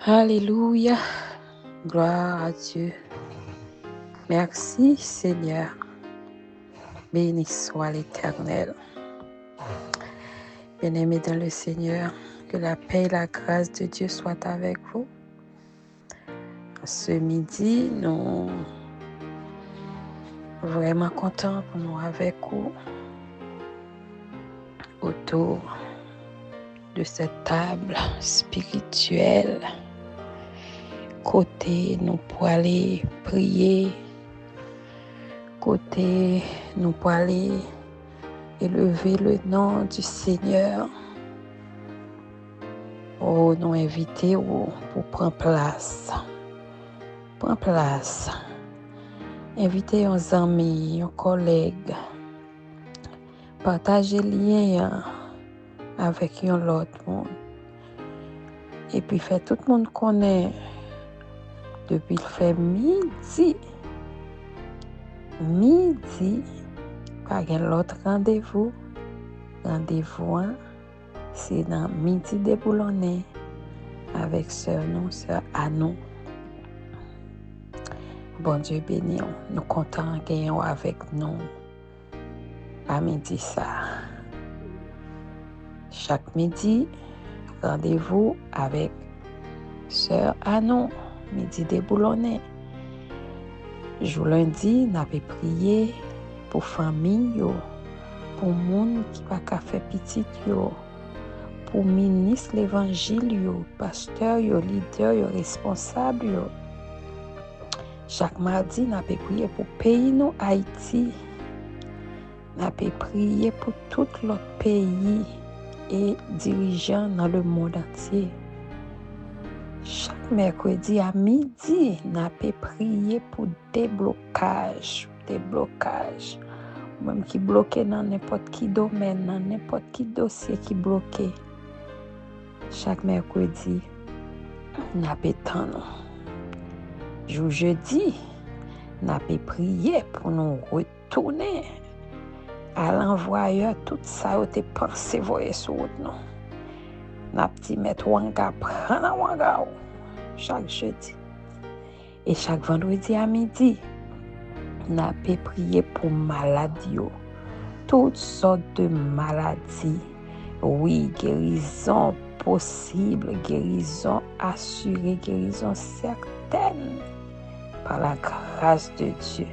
Alléluia, gloire à Dieu. Merci Seigneur, béni soit l'Éternel. Bien-aimés dans le Seigneur, que la paix et la grâce de Dieu soient avec vous. Ce midi, nous sommes vraiment contents pour nous avec vous autour de cette table spirituelle. Côté nous pour aller prier, côté nous pour aller élever le nom du Seigneur. Oh, nous inviter pour prendre place. Prends place. Invitez un ami, un collègue. Partagez lien avec l'autre monde. Et puis fait tout le monde connaît depuis le fait midi. Pas l'autre rendez-vous. Rendez-vous, c'est dans midi déboulonné avec sœur Annou. Bon Dieu béni, nous comptons gagner avec nous à midi ça. Chaque midi, rendez-vous avec sœur Annou, midi déboulonné. Jour lundi, nous avons prié pour famille, pour monde qui va pas faire petit, pour ministre l'évangile, pasteur, leader, responsable. Chaque mardi, nous avons prié pour le pays, nous, Haïti. Nous avons prié pour tout l'autre pays et dirigeants dans le monde entier. Chaque mercredi à midi, nous avons prié pour déblocage. Même qui bloqué dans n'importe qui domaine, dans n'importe qui dossier qui bloqué. Chaque mercredi, nous avons temps. Jour jeudi, nous avons prié pour nous retourner à l'envoyeur tout ça où tu pensé voyer sur nous. Nous avons mettre wanga, prendre wanga chaque jeudi. Et chaque vendredi à midi, nous avons prié pour maladies, toutes sortes de maladies. Oui, guérison possible, guérison assurée, guérison certaine par la grâce de Dieu.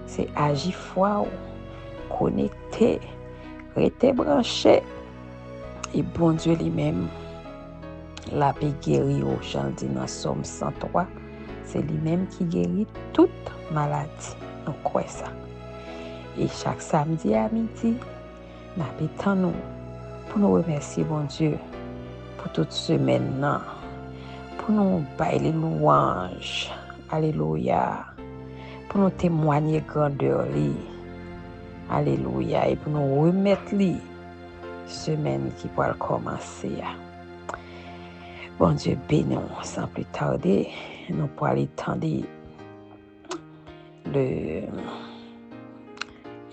C'est agir foi, connecté, rester branché. Et bon Dieu lui-même, la paix guérit au chant dans Somme 103. C'est lui-même qui guérit toute maladie. Nous croyons ça. Et chaque samedi à midi, nous avons pour nous remercier bon Dieu pour toute semaine, pour nous bailler les louanges. Alléluia. Pour nous témoigner grandeur. Alléluia. Et pour nous remettre semaine qui va commencer. Bon Dieu béni, sans plus tarder, nous pourrons aller tendre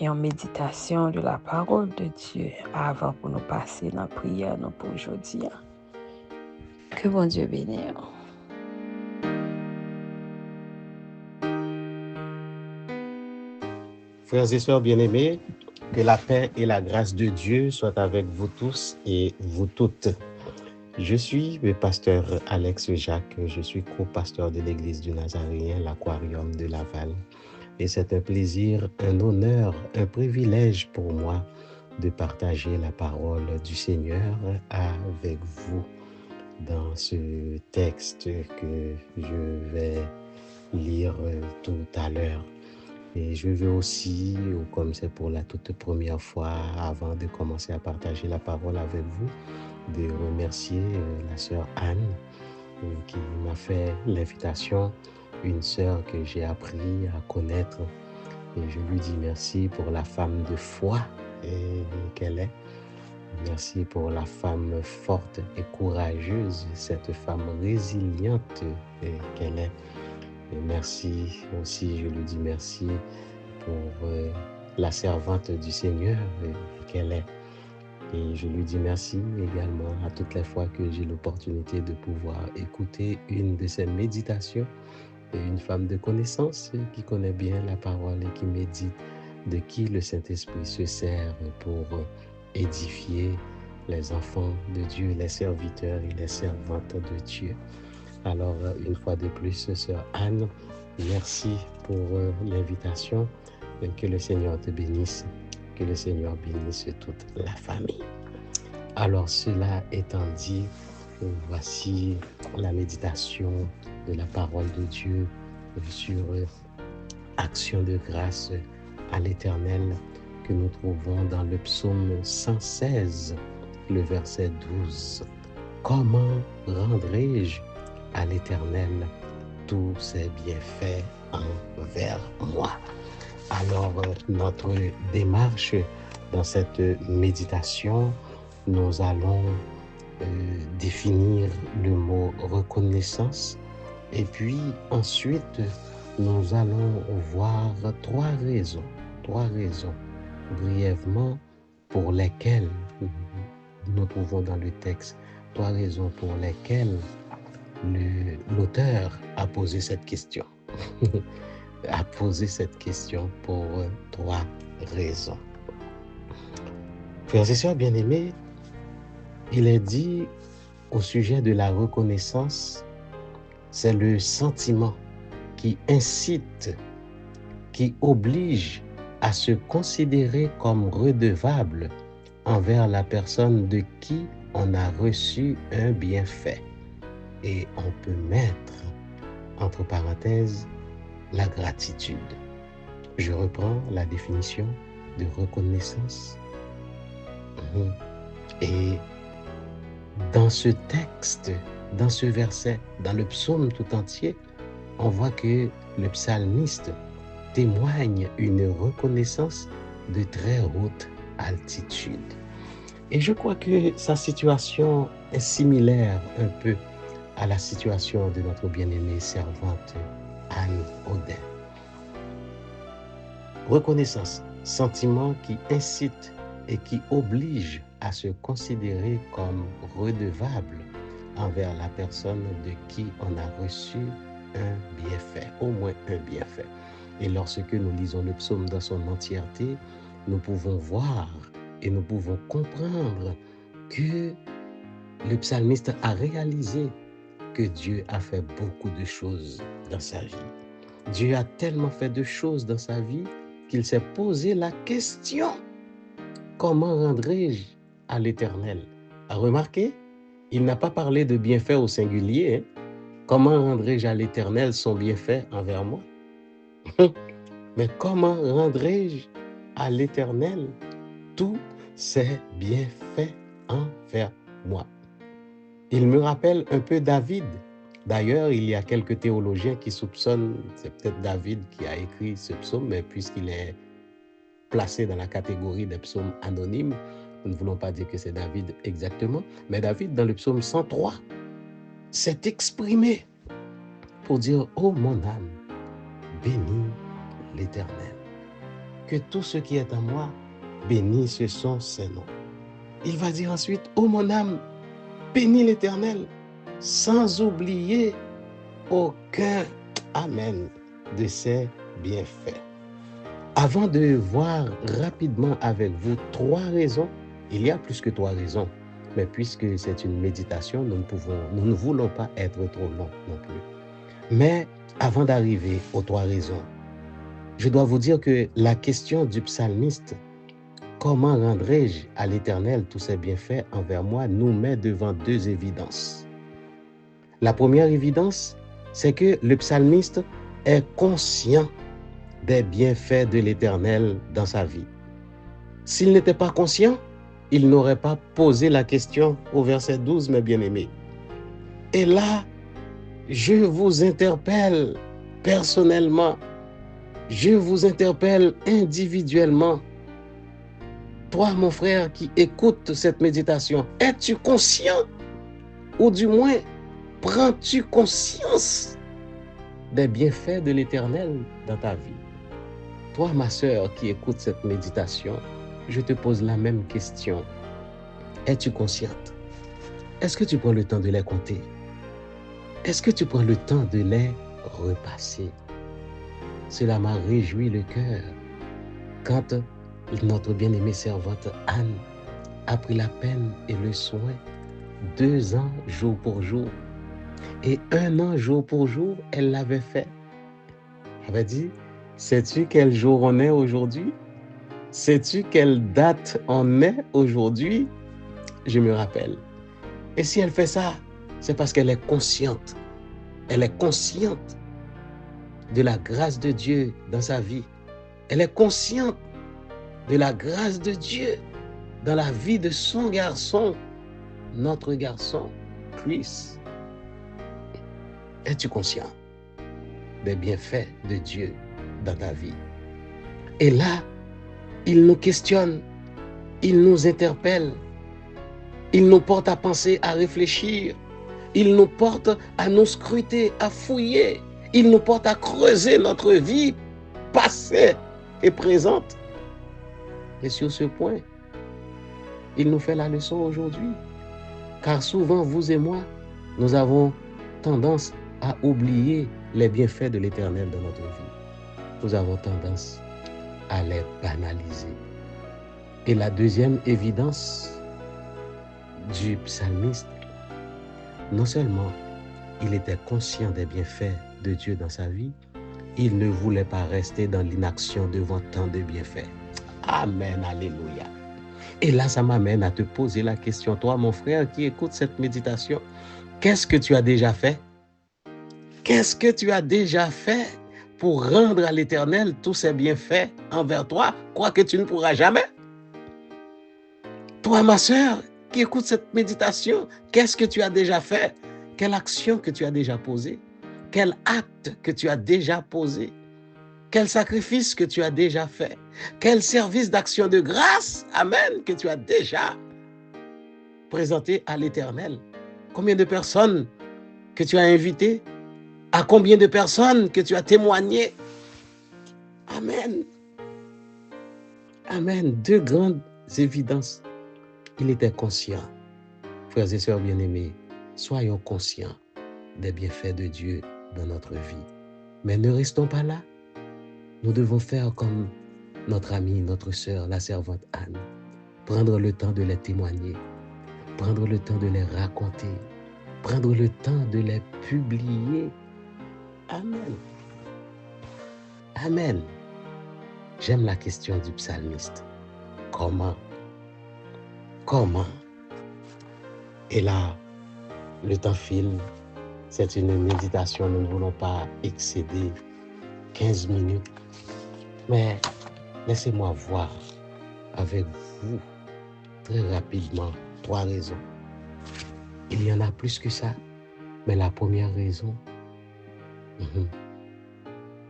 en méditation de la parole de Dieu avant pour nous passer dans la prière pour aujourd'hui. Que bon Dieu bénisse. Frères et sœurs bien-aimés, que la paix et la grâce de Dieu soient avec vous tous et vous toutes. Je suis le pasteur Alex Jacques, je suis co-pasteur de l'église du Nazaréen, l'Aquarium de Laval. Et c'est un plaisir, un honneur, un privilège pour moi de partager la parole du Seigneur avec vous dans ce texte que je vais lire tout à l'heure. Et je veux aussi, comme c'est pour la toute première fois, avant de commencer à partager la parole avec vous, de remercier la sœur Anne qui m'a fait l'invitation, une sœur que j'ai appris à connaître. Et je lui dis merci pour la femme de foi qu'elle est. Merci pour la femme forte et courageuse, cette femme résiliente qu'elle est. Et merci aussi, je lui dis merci pour la servante du Seigneur qu'elle est. Et je lui dis merci également à toutes les fois que j'ai l'opportunité de pouvoir écouter une de ses méditations. Et une femme de connaissance qui connaît bien la parole et qui médite, de qui le Saint-Esprit se sert pour édifier les enfants de Dieu, les serviteurs et les servantes de Dieu. Alors, une fois de plus, sœur Anne, merci pour l'invitation. Que le Seigneur te bénisse, que le Seigneur bénisse toute la famille. Alors, cela étant dit, voici la méditation de la parole de Dieu sur action de grâce à l'Éternel que nous trouvons dans le psaume 116, le verset 12. Comment rendrai-je à l'Éternel tous ses bienfaits envers moi? Alors, notre démarche dans cette méditation, nous allons définir le mot reconnaissance et puis ensuite, nous allons voir trois raisons brièvement pour lesquelles nous trouvons dans le texte, trois raisons pour lesquelles l'auteur a posé cette question. A posé cette question pour trois raisons. Frères et sœurs bien-aimés, il est dit au sujet de la reconnaissance, c'est le sentiment qui incite, qui oblige à se considérer comme redevable envers la personne de qui on a reçu un bienfait. Et on peut mettre, entre parenthèses, la gratitude. Je reprends la définition de reconnaissance. Et dans ce texte, dans ce verset, dans le psaume tout entier, on voit que le psalmiste témoigne une reconnaissance de très haute altitude. Et je crois que sa situation est similaire un peu à la situation de notre bien-aimée servante Anne Audin. Reconnaissance, sentiment qui incite et qui oblige à se considérer comme redevable envers la personne de qui on a reçu un bienfait, au moins un bienfait. Et lorsque nous lisons le psaume dans son entièreté, nous pouvons voir et nous pouvons comprendre que le psalmiste a réalisé que Dieu a fait beaucoup de choses dans sa vie. Dieu a tellement fait de choses dans sa vie qu'il s'est posé la question: comment rendrai-je à l'Éternel? A remarqué, il n'a pas parlé de bienfait au singulier. Comment rendrai-je à l'Éternel son bienfait envers moi? Mais comment rendrai-je à l'Éternel tous ses bienfaits envers moi? Il me rappelle un peu David. D'ailleurs, il y a quelques théologiens qui soupçonnent, c'est peut-être David qui a écrit ce psaume, mais puisqu'il est placé dans la catégorie des psaumes anonymes, nous ne voulons pas dire que c'est David exactement, mais David, dans le psaume 103, s'est exprimé pour dire: « Oh mon âme, bénis l'Éternel. Que tout ce qui est en moi bénisse son Saint-Nom. » Il va dire ensuite: « Oh mon âme, bénis l'Éternel, sans oublier aucun, amen, de ses bienfaits. » Avant de voir rapidement avec vous trois raisons, il y a plus que trois raisons, mais puisque c'est une méditation, nous ne voulons pas être trop longs non plus. Mais avant d'arriver aux trois raisons, je dois vous dire que la question du psalmiste, comment rendrai-je à l'Éternel tous ses bienfaits envers moi, nous met devant deux évidences. La première évidence, c'est que le psalmiste est conscient des bienfaits de l'Éternel dans sa vie. S'il n'était pas conscient, il n'aurait pas posé la question au verset 12, mes bien-aimés. Et là, je vous interpelle personnellement, je vous interpelle individuellement. Toi, mon frère, qui écoute cette méditation, es-tu conscient? Ou du moins, prends-tu conscience des bienfaits de l'Éternel dans ta vie? Toi, ma sœur, qui écoute cette méditation, je te pose la même question. Es-tu consciente? Est-ce que tu prends le temps de les compter? Est-ce que tu prends le temps de les repasser? Cela m'a réjoui le cœur quand notre bien-aimée servante Anne a pris la peine et le soin 2 ans jour pour jour et 1 an jour pour jour, elle l'avait fait. Elle avait dit, sais-tu quel jour on est aujourd'hui? Sais-tu quelle date on est aujourd'hui? Je me rappelle. Et si elle fait ça, c'est parce qu'elle est consciente. Elle est consciente de la grâce de Dieu dans sa vie. Elle est consciente de la grâce de Dieu dans la vie de son garçon, notre garçon, Chris. Es-tu conscient des bienfaits de Dieu dans ta vie? Et là, il nous questionne, il nous interpelle, il nous porte à penser, à réfléchir, il nous porte à nous scruter, à fouiller, il nous porte à creuser notre vie passée et présente. Et sur ce point, il nous fait la leçon aujourd'hui. Car souvent, vous et moi, nous avons tendance à oublier les bienfaits de l'Éternel dans notre vie. Nous avons tendance à les banaliser. Et la deuxième évidence du psalmiste, non seulement il était conscient des bienfaits de Dieu dans sa vie, il ne voulait pas rester dans l'inaction devant tant de bienfaits. Amen, alléluia. Et là, ça m'amène à te poser la question, toi, mon frère qui écoute cette méditation, qu'est-ce que tu as déjà fait? Qu'est-ce que tu as déjà fait pour rendre à l'Éternel tous ses bienfaits envers toi, quoique tu ne pourras jamais? Toi, ma sœur, qui écoute cette méditation, qu'est-ce que tu as déjà fait? Quelle action que tu as déjà posée? Quel acte que tu as déjà posé? Quel sacrifice que tu as déjà fait? Quel service d'action de grâce, amen, que tu as déjà présenté à l'Éternel? Combien de personnes que tu as invitées? À combien de personnes que tu as témoigné? Amen. Amen. 2 grandes évidences. Il était conscient. Frères et sœurs bien-aimés, soyons conscients des bienfaits de Dieu dans notre vie. Mais ne restons pas là. Nous devons faire comme notre amie, notre sœur, la servante Anne. Prendre le temps de les témoigner. Prendre le temps de les raconter. Prendre le temps de les publier. Amen. Amen. J'aime la question du psalmiste. Comment? Comment? Et là, le temps file. C'est une méditation. Nous ne voulons pas excéder 15 minutes. Mais laissez-moi voir avec vous très rapidement 3 raisons. Il y en a plus que ça. Mais la première raison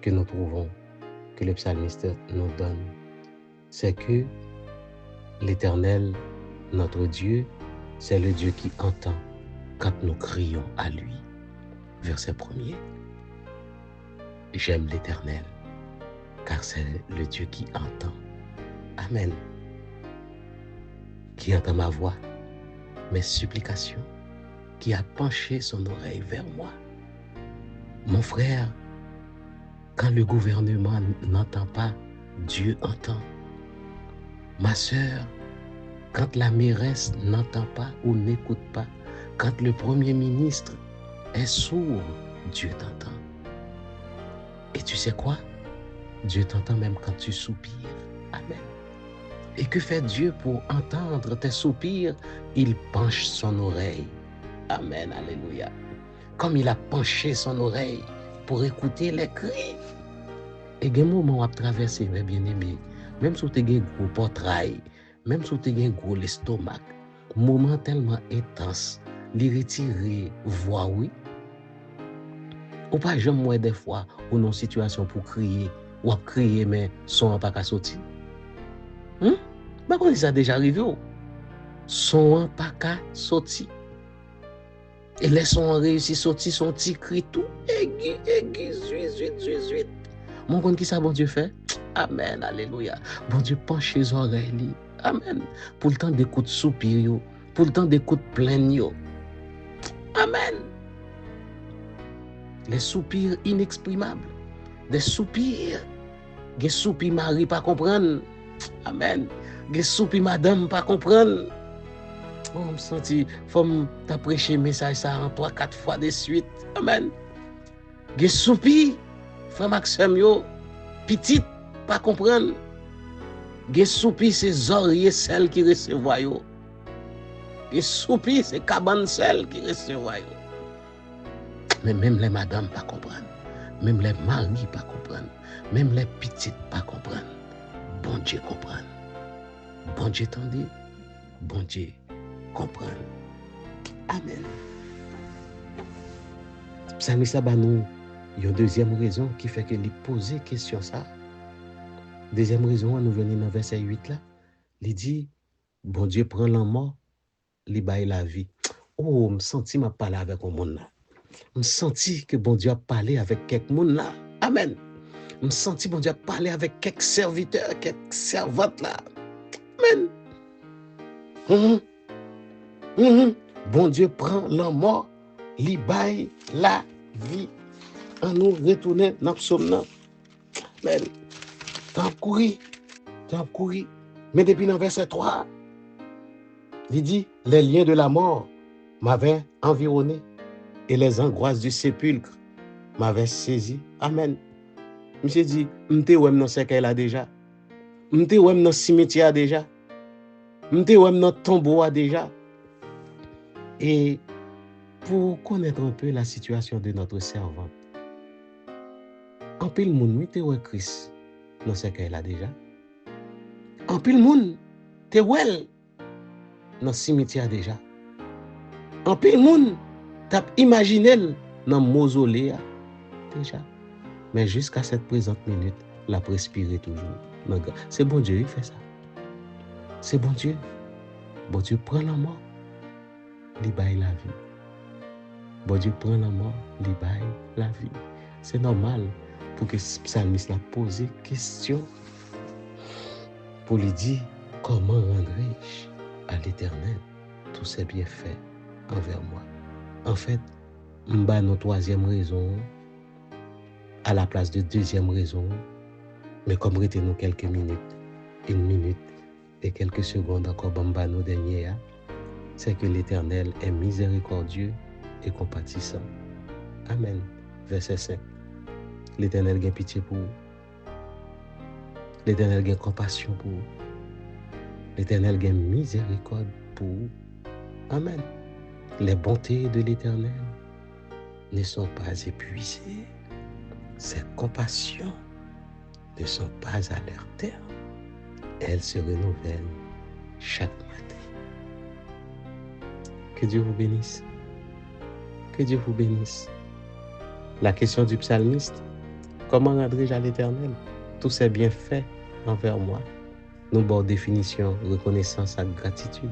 que nous trouvons, que le psalmiste nous donne, c'est que l'Éternel, notre Dieu, c'est le Dieu qui entend quand nous crions à lui. Verset 1er. J'aime l'Éternel, car c'est le Dieu qui entend. Amen. Qui entend ma voix, mes supplications, qui a penché son oreille vers moi. Mon frère, quand le gouvernement n'entend pas, Dieu entend. Ma sœur, quand la mairesse n'entend pas ou n'écoute pas, quand le premier ministre est sourd, Dieu t'entend. Et tu sais quoi? Dieu t'entend même quand tu soupires. Amen. Et que fait Dieu pour entendre tes soupirs? Il penche son oreille. Amen, alléluia. Comme il a penché son oreille pour écouter les cris. Et il y a un moment où tu as traversé, mes bien-aimés, même si tu as un gros portrail, même si tu as un gros l'estomac, moment tellement intense, les retirer, voix oui. Ou pas jamais moi des fois, ou non situation pour crier, ou à crier, mais son pas qu'à sortir. Bah, quand ça a déjà arrivé, son pas qu'à sortir. Et les sons réussi sortir son petit cri tout aigu, zuit. Mon compte qui ça bon Dieu fait? Amen, alléluia. Bon Dieu penche les oreilles. Amen. Pour le temps d'écoute soupir, pour le temps d'écoute plein yo. Amen. Les soupirs inexprimables. Des soupirs. Des soupirs Marie pas comprendre. Amen. Des soupirs madame pas comprendre. Oh, me senti, faut t'a prêché message ça en 3-4 fois de suite. Amen. Des soupirs, frère Maxime yo, petite, pas comprendre. Des soupirs, c'est oreilles celles qui recevoir yo. Des soupirs, c'est cabane celles qui recevoir yo. Mais même les madames pas comprendre. Même les maris pas comprendre. Même les petites pas comprendre. Bon Dieu comprendre. Bon Dieu tendez. Bon Dieu comprendre. Amen. Psalmiste ba nous, il y a une deuxième raison qui fait que lui poser question ça. Deuxième raison, nous venons dans verset 8 là. Il dit, bon Dieu prend la mort, il baille la vie. Oh, me senti m'a parler avec un monde là. Me senti que bon Dieu a parlé avec quelques monde là. Amen. Me senti bon Dieu a parlé avec quelques serviteurs, quelques servantes là. Amen. Bon Dieu prend la mort, il baille la vie. En nous retourner dans le psaume. Amen. T'as couru. Mais depuis dans verset 3, il dit, les liens de la mort m'avaient environné et les angoisses du sépulcre m'avaient saisi. Amen. Monsieur dit, m'te ouem dans cercueil là déjà. M'te ouem dans cimetière déjà. M'te ouem dans tombeau déjà. Et pour connaître un peu la situation de notre servante, en pile moun m'te ouem Christ dans cercueil là déjà. En pile moun te ouel dans cimetière déjà. En pile moun t'a imaginé dans mausolée déjà. Mais jusqu'à cette présente minute, la respirer toujours. C'est bon Dieu qui fait ça. C'est bon Dieu. Bon Dieu prend la mort, il baille la vie. Bon Dieu prend la mort, il baille la vie. C'est normal pour que le psalmiste la pose question pour lui dire comment rendrai-je à l'Éternel tous ses bienfaits envers moi. En fait, m'ba nos troisième raison à la place de deuxième raison, mais comme retenons quelques minutes, une minute et quelques secondes encore m'ba nos dernières, c'est que l'Éternel est miséricordieux et compatissant. Amen. Verset 5. L'Éternel a pitié pour vous. L'Éternel a compassion pour vous. L'Éternel a miséricorde pour vous. Amen. Les bontés de l'Éternel ne sont pas épuisées. Ses compassions ne sont pas à leur terme. Elles se renouvellent chaque matin. Que Dieu vous bénisse. Que Dieu vous bénisse. La question du psalmiste, comment rendrai-je à l'Éternel tous ses bienfaits envers moi? Nous avons définition, reconnaissance et gratitude.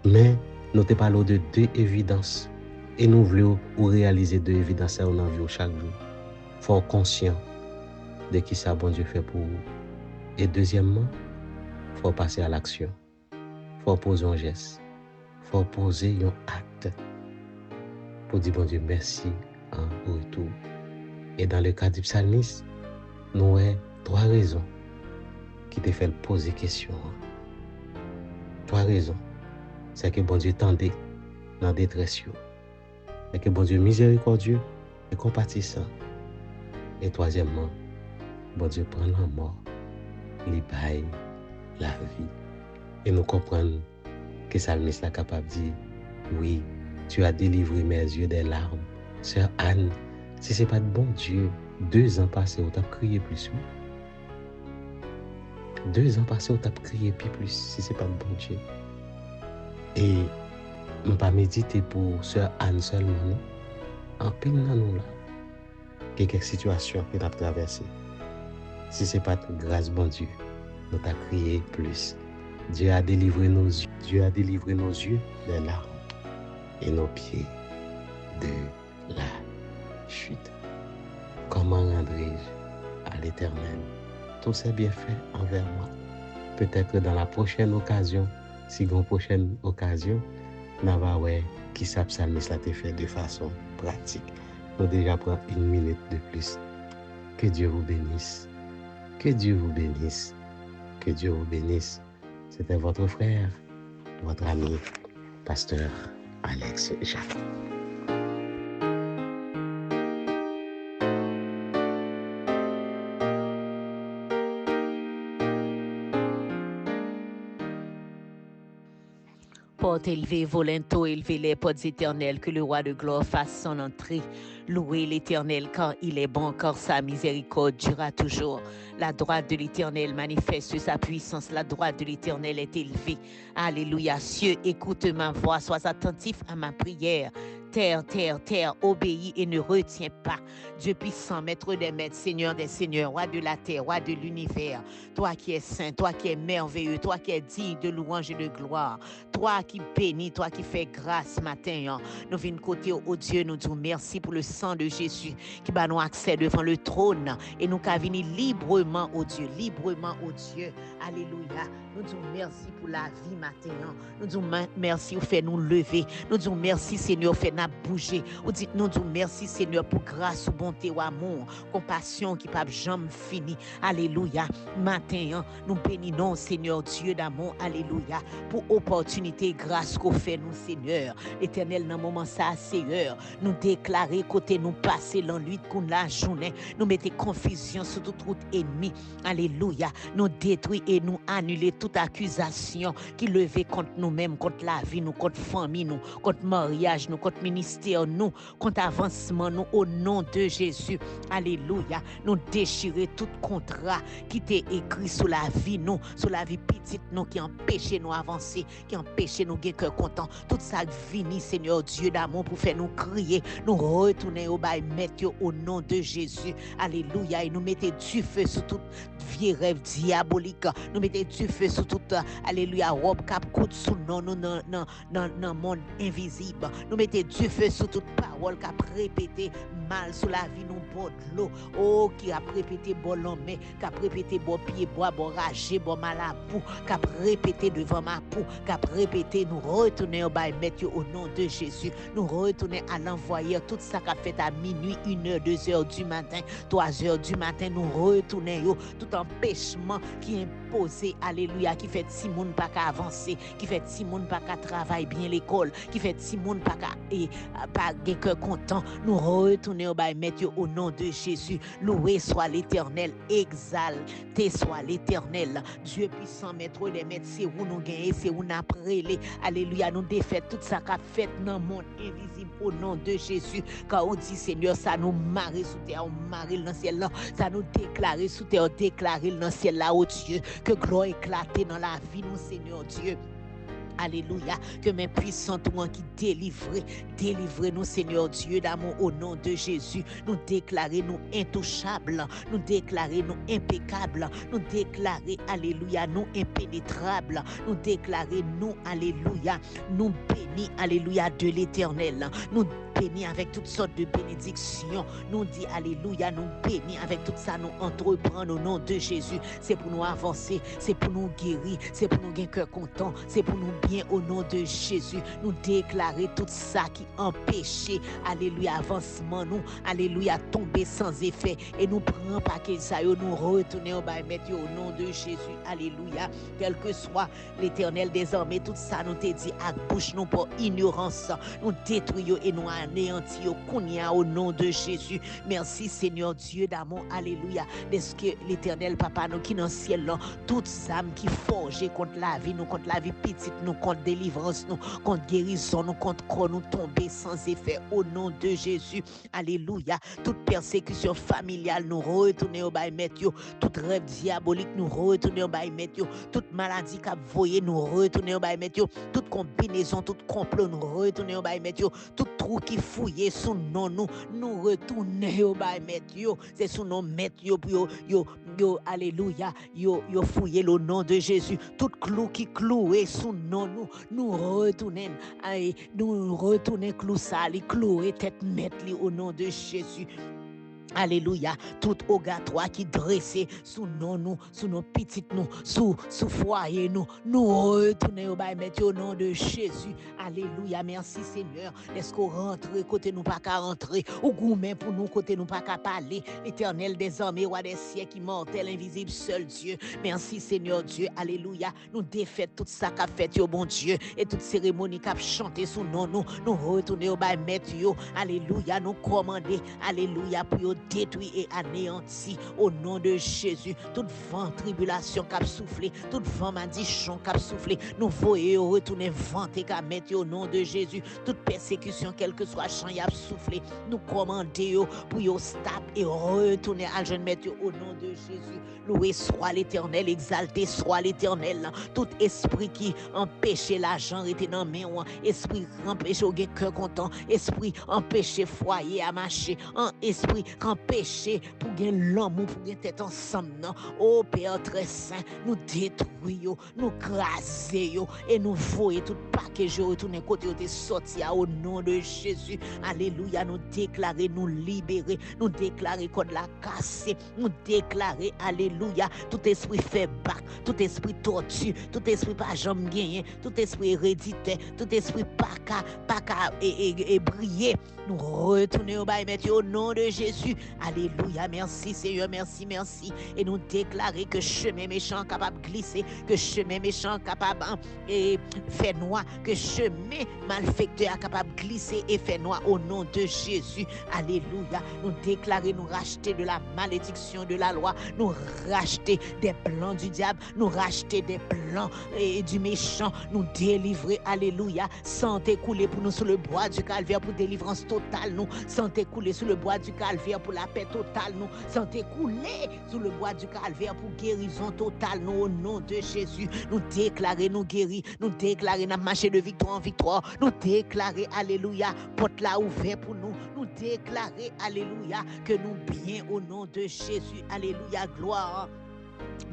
Mais nous te parlons de deux évidences. Et nous voulons réaliser deux évidences dans nos vies chaque jour. Il faut être conscient de qui ça bon Dieu fait pour vous. Et deuxièmement, il faut passer à l'action. Il faut poser un geste. Il faut poser un acte pour dire bon Dieu merci en retour. Et dans le cas du psalmiste, nous avons trois raisons qui te fait poser question. Trois raisons. C'est que bon Dieu tendait dans la détresse. C'est que bon Dieu miséricordieux et compatissant. Et troisièmement, bon Dieu prend la mort, il baille la vie. Et nous comprenons que le psalmiste est capable de dire, oui, tu as délivré mes yeux des larmes. Sœur Anne, si ce n'est pas de bon Dieu, 2 ans passés, on t'a crié plus. 2 ans passés, on t'a crié plus si ce n'est pas de bon Dieu. Et je ne vais pas méditer pour sœur Anne seulement, non? En pile dans nous là, quelques situations que nous avons traversées. Si ce n'est pas de grâce, bon Dieu, nous t'a crié plus. Dieu a délivré nos yeux. Dieu a délivré nos yeux des larmes et nos pieds de la chute. Comment rendrai-je à l'Éternel tous ses bienfaits envers moi? Peut-être dans la prochaine occasion, si gon prochaine occasion, n'a va ouais qui ça psalmiste l'a fait de façon pratique. Nous déjà prendre 1 minute de plus. Que Dieu vous bénisse. Que Dieu vous bénisse. Que Dieu vous bénisse. C'était votre frère, votre ami, pasteur Alex Jacques. Porte élevée, volonto élevée les portes éternelles, que le roi de gloire fasse son entrée. Louez l'Éternel car il est bon, car sa miséricorde durera toujours. La droite de l'Éternel manifeste sa puissance, la droite de l'Éternel est élevée. Alléluia, cieux, écoute ma voix, sois attentif à ma prière. Terre, terre, terre, obéis et ne retiens pas. Dieu puissant, maître des maîtres, Seigneur des seigneurs, roi de la terre, roi de l'univers. Toi qui es saint, toi qui es merveilleux, toi qui es digne de louange et de gloire. Toi qui bénis, toi qui fais grâce matin. Nous venons côté au Dieu, nous disons merci pour le sang de Jésus qui va nous accès devant le trône et nous qu'à venir librement au Dieu, librement au Dieu. Alléluia. Nous disons merci pour la vie matin. Nous disons merci pour faire nous lever. Nous disons merci Seigneur, fait nous bouger. Nous disons merci Seigneur pour grâce, ou bonté, ou amour, compassion qui pas jamais fini. Alléluia. Matin, nous bénissons Seigneur Dieu d'amour. Alléluia. Pour opportunité, grâce qu'on fait nous Seigneur. L'Éternel dans moment ça Seigneur, nous déclarer côté nous passer dans lui qu'on la journée, nous mettez confusion sur toute route ennemie. Alléluia. Nous détruire et nous annuler toute accusation qui levait contre nous-mêmes, contre la vie, nous, contre famille, nous, contre mariage, nous, contre ministère, nous, contre avancement, nous, au nom de Jésus. Alléluia. Nous déchirer tout contrat qui t'est écrit sur la vie, nous, sur la vie petite, nous, qui empêchait nous avancer, qui empêchait nous gagner cœur content. Tout ça vini, Seigneur Dieu d'amour, pour faire nous crier, nous retourner au bail, mettre au nom de Jésus. Alléluia. Et nous mettez du feu sur toute vieux rêve diabolique. Nous mettez du feu sur toute, alléluia, robe cap coûte sous nous dans monde invisible. Nous mettez du feu sur toute parole qui a répété mal sur la vie, nous bon de l'eau. Oh, qui a répété bon l'homme, qui a répété bon pied, bon ragé, bon malabou, qui a répété devant ma peau, qui a répété, nous retourner au bail, mettre au nom de Jésus. Nous retourner à l'envoyer tout ça qu'a fait à minuit, 1h, 2h du matin, 3h du matin, nous retourner tout empêchement qui est imposé, alléluia, qui fait si moun pas qu'à avancer, qui fait si moun pas qu'à travailler bien l'école, qui fait si moun pas qu'à pas cœur content, nous retourner au bail mettre au nom de Jésus. Loué soit l'Éternel, exalté soit l'Éternel, Dieu puissant, maître des maîtres, c'est où nous gagner, c'est où nous appelé, alléluia, nous défait tout ça qu'a fait dans le monde invisible au nom de Jésus. Quand on dit Seigneur, ça nous marie sous terre, on marie dans le ciel là, ça nous déclare sous terre, déclarer dans le ciel là, oh Dieu, que gloire éclate dans la vie, nous Seigneur Dieu. Alléluia, que mes puissants toi qui délivrez nous Seigneur Dieu d'amour au nom de Jésus. Nous déclarer nous intouchables, nous déclarer nous impeccables, nous déclarer alléluia nous impénétrables, nous déclarer nous alléluia nous bénis alléluia de l'Éternel, nous bénis avec toutes sortes de bénédictions, nous dit alléluia, nous bénis avec tout ça, nous entreprendre au nom de Jésus. C'est pour nous avancer, c'est pour nous guérir, c'est pour nous gagner cœur content, c'est pour nous bien au nom de Jésus. Nous déclarer tout ça qui empêchait, alléluia, avancement, nous, alléluia, tomber sans effet, et nous prenons pas que ça, nous retourner au bail, mettre au nom de Jésus, alléluia, quel que soit l'Éternel désormais, tout ça nous te dit à bouche, nous pour ignorance, nous détruisons et nous anéantissons au nom de Jésus. Merci Seigneur Dieu d'amour, alléluia, est-ce que l'Éternel Papa nous qui dans le ciel là, toutes âmes qui forgent contre la vie, nous contre la vie petite, nous contre délivrance, nous contre guérison, nous contre corps, nous tomber sans effet au nom de Jésus. Alléluia. Toute persécution familiale, nous retourner au bail mettre yo. Toute rêve diabolique, nous retourner au bail mettre yo. Toute maladie qu'a voyé, nous retourner au bail mettre yo. Toute combinaison, toute complot, nous retourner au bail mettre yo. Tout trou qui fouillé sous nous retourner au bail mettre yo. C'est sous nos mettre yo yo alléluia, yo fouillé le nom de Jésus. Tout clou qui cloué sous nous retourner clou ça, li cloué tête mettre li au nom de Jésus. Alléluia, tout ogatoire qui dressé sous nous, sous nos petites nous, sous foyer nous retournons au nom de Jésus. Alléluia, merci Seigneur. Est-ce qu'on rentre côté nous pas qu'à rentrer, ou gourmet pour nous côté nous pas qu'à parler. L'Éternel des armées, roi des siècles, immortel, invisible, seul Dieu. Merci Seigneur Dieu. Alléluia, nous défaite tout ça qu'a fait au bon Dieu et toute cérémonie qu'a chanté sous nous retournons au bail maître yo. Alléluia, nous commander. Alléluia, pour détruit et anéanti au nom de Jésus. Toute vent tribulation qu'a soufflé, toute vent malédiction qu'a soufflé, nous voyons retourner vanter qu'a mettre au nom de Jésus. Toute persécution, quel que soit champ y a soufflé, nous commander pour yo stop et retourner à jeune mettre au nom de Jésus. Loué soit l'Éternel, exalté soit l'Éternel. Tout esprit qui empêchait l'argent était dans main, esprit empêché au cœur content, esprit empêché foyer à marcher, un esprit empêché pour gagner l'amour, pour gagner tête ensemble. Oh Père très saint, nous détruisons, nous crasons et nous voyons tout paquet je retourne côté où tu es sorti au nom de Jésus. Alléluia, nous déclarer, nous libérer, nous déclarer contre la casse, nous déclarer, alléluia, tout esprit fait bac, tout esprit tortue, tout esprit pas jamais gagné, tout esprit héréditaire, tout esprit pas qu'à et briller. Nous retournons au bail au nom de Jésus. Alléluia, merci Seigneur, merci. Et nous déclarer que chemin méchant capable de glisser, que chemin méchant capable et fait noir, que chemin malfecteur capable de glisser et fait noir au nom de Jésus. Alléluia, nous déclarer, nous racheter de la malédiction de la loi, nous racheter des plans du diable, nous racheter des plans du méchant, nous délivrer, alléluia, sans écouler pour nous sur le bois du calvaire pour délivrance totale, nous, sans écouler sur le bois du calvaire pour la paix totale, nous, sans écouler sur le bois du calvaire pour guérison totale, nous, au nom de Jésus, nous déclarer, nous guérir, nous déclarer, nous marcher de victoire en victoire, nous déclarer, alléluia, porte là ouvert pour nous, nous déclarer, alléluia, que nous bien au nom de Jésus, alléluia, gloire.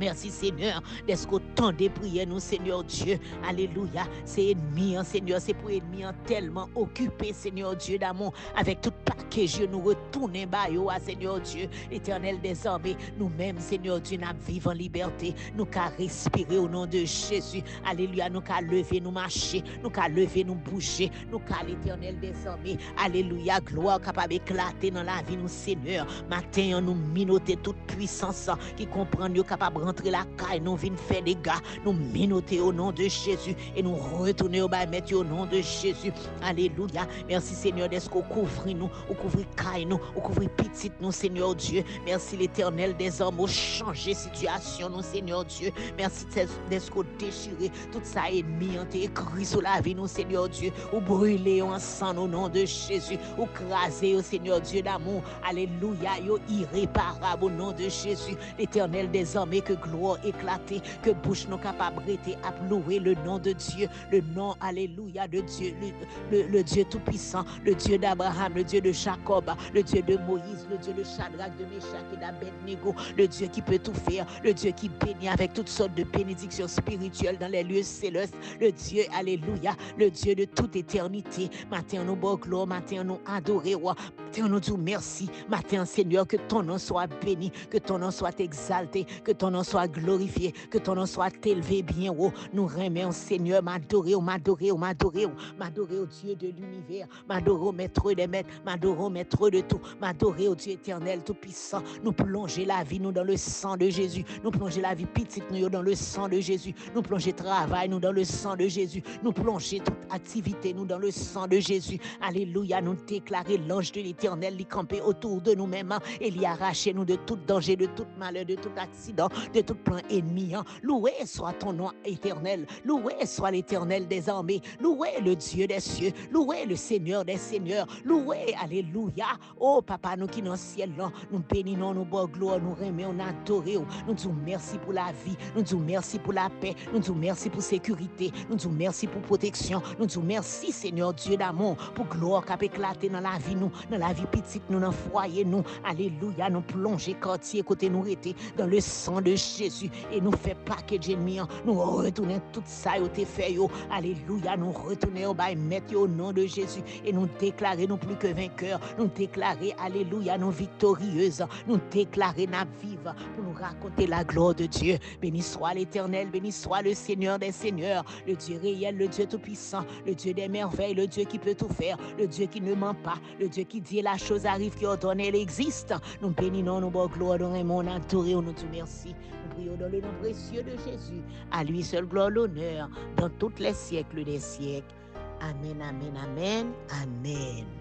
Merci Seigneur, d'être qu'autant de prières nous Seigneur Dieu, alléluia, c'est ennemi, Seigneur, c'est pour ennemi tellement occupé Seigneur Dieu d'amour, avec tout paquet je nous retourner bayo à Seigneur Dieu, l'Éternel des armées, nous-mêmes Seigneur Dieu, nous vivons en liberté, nous qu'à respirer au nom de Jésus, alléluia, nous qu'à lever, nous marcher, nous qu'à lever, nous bouger, nous qu'à l'Éternel des armées, alléluia, gloire capable d'éclater dans la vie nous Seigneur, matin nous minoter toute puissance qui comprend nous capable rentrer la caille, nous venons faire des gars, nous minoter au nom de Jésus et nous retourner au bas mettre au nom de Jésus. Alléluia. Merci Seigneur d'être qu'on couvre nous, ou couvre caille nous, ou couvre petite nous Seigneur Dieu. Merci l'Éternel des hommes, au changer situation nous Seigneur Dieu. Merci d'être qu'on déchirer tout ça ennemi, on écrit sur la vie nous Seigneur Dieu, ou brûler ensemble au nom de Jésus, ou craser au Seigneur Dieu d'amour. Alléluia. Yo irréparable au nom de Jésus. L'Éternel des hommes, que gloire éclatée, que bouche nous capable d'être à louer le nom de Dieu, le nom, alléluia, de Dieu, le Dieu tout-puissant, le Dieu d'Abraham, le Dieu de Jacob, le Dieu de Moïse, le Dieu de Shadrach, de Meshach et d'Abednego, le Dieu qui peut tout faire, le Dieu qui bénit avec toutes sortes de bénédictions spirituelles dans les lieux célestes, le Dieu, alléluia, le Dieu de toute éternité. Matin, nous bon gloire, matin, nous adorer, matin, nous disons merci, matin, Seigneur, que ton nom soit béni, que ton nom soit exalté, que ton nom soit glorifié, que ton nom soit élevé bien haut. Nous remercions Seigneur, m'adorer au Dieu de l'univers, m'adorer au maître des maîtres, m'adorer au maître de tout, m'adorer au Dieu éternel tout puissant. Nous plonger la vie nous dans le sang de Jésus, nous plonger la vie petite nous dans le sang de Jésus, nous plonger travail nous dans le sang de Jésus, nous plonger toute activité nous dans le sang de Jésus. Alléluia, nous déclarer l'ange de l'éternel l'y camper autour de nous-mêmes et l'y arracher nous de tout danger, de tout malheur, de tout accident, de tout plan ennemi. Loué soit ton nom éternel, loué soit l'Éternel des armées, loué le Dieu des cieux, loué le Seigneur des seigneurs, loué, alléluia. Oh papa, nous qui dans le ciel, nous bénissons, nous bon gloire, nous remercions, nous adorons, nous disons merci pour la vie, nous disons merci pour la paix, nous disons merci pour sécurité, nous disons merci pour protection, nous disons merci Seigneur Dieu d'amour, pour gloire qui a éclaté dans la vie nous, dans la la vie petite, nous dans foyer, nous, alléluia, nous plonger quartier côté nous étais dans le sang de Jésus et nous fait plaquer d'ennemis, nous retourner tout ça au fait yo, alléluia, nous retourner au bail mettre au nom de Jésus et nous déclarer nous plus que vainqueurs, nous déclarer alléluia, nous victorieuses, nous déclarer na vive pour nous raconter la gloire de Dieu. Béni soit l'Éternel, béni soit le Seigneur des seigneurs, le Dieu réel, le Dieu tout-puissant, le Dieu des merveilles, le Dieu qui peut tout faire, le Dieu qui ne ment pas, le Dieu qui dit la chose arrive, qui ordonne, elle existe. Nous bénissons, nous bon gloire, nous aimons, nous adorons, nous te merci. Nous prions dans le nom précieux de Jésus. À lui seul gloire, l'honneur, dans tous les siècles des siècles. Amen, amen, amen, amen.